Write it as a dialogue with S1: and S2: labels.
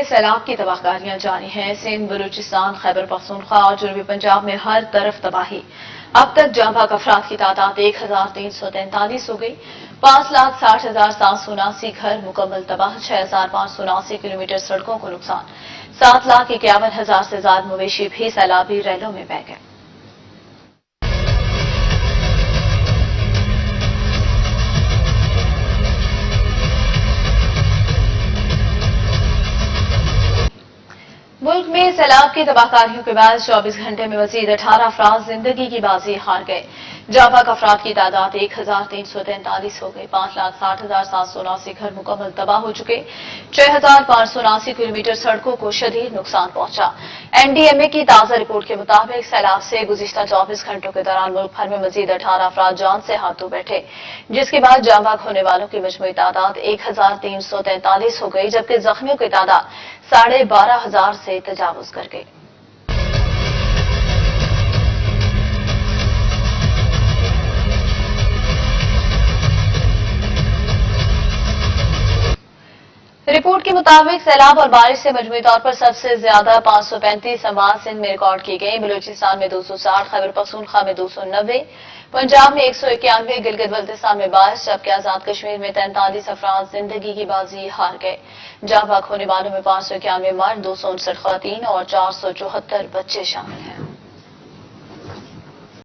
S1: سیلاب کی تباہکاریاں جاری ہیں۔ سندھ، بلوچستان، خیبر پختونخوا اور جنوبی پنجاب میں ہر طرف تباہی۔ اب تک جاں بحق افراد کی تعداد 1343 ہو گئی۔ 5,60,779 گھر مکمل تباہ، 6,579 کلومیٹر سڑکوں کو نقصان، 7,51,000 سے زائد مویشی بھی سیلابی ریلوں میں بہہ گئے۔ ملک میں سیلاب کی تباہکاریوں کے بعد 24 گھنٹے میں مزید 18 افراد زندگی کی بازی ہار گئے۔ جاں بحق افراد کی تعداد 1,343 ہو گئی۔ 5,60,779 گھر مکمل تباہ ہو چکے، 6,579 کلومیٹر سڑکوں کو شدید نقصان پہنچا۔ NDMA کی تازہ رپورٹ کے مطابق سیلاب سے گزشتہ 24 گھنٹوں کے دوران ملک بھر میں مزید 18 افراد جان سے ہاتھوں بیٹھے، جس کے بعد جاں بحق ہونے والوں کی مجموعی تعداد 1,343 ہو گئی، جبکہ زخمیوں کی تعداد 12,500 سے تجاوز کر گئی۔ رپورٹ کے مطابق سیلاب اور بارش سے مجموعی طور پر سب سے زیادہ 535 اموات سندھ میں ریکارڈ کی گئی، بلوچستان میں 260، خیبر پختونخوا میں 290، پنجاب میں 191، گلگت بلتستان میں 22، جبکہ آزاد کشمیر میں 43 افراد زندگی کی بازی ہار گئے۔ جاں بحق ہونے والوں میں 591 مرد، 259 خواتین اور 474 بچے شامل ہیں۔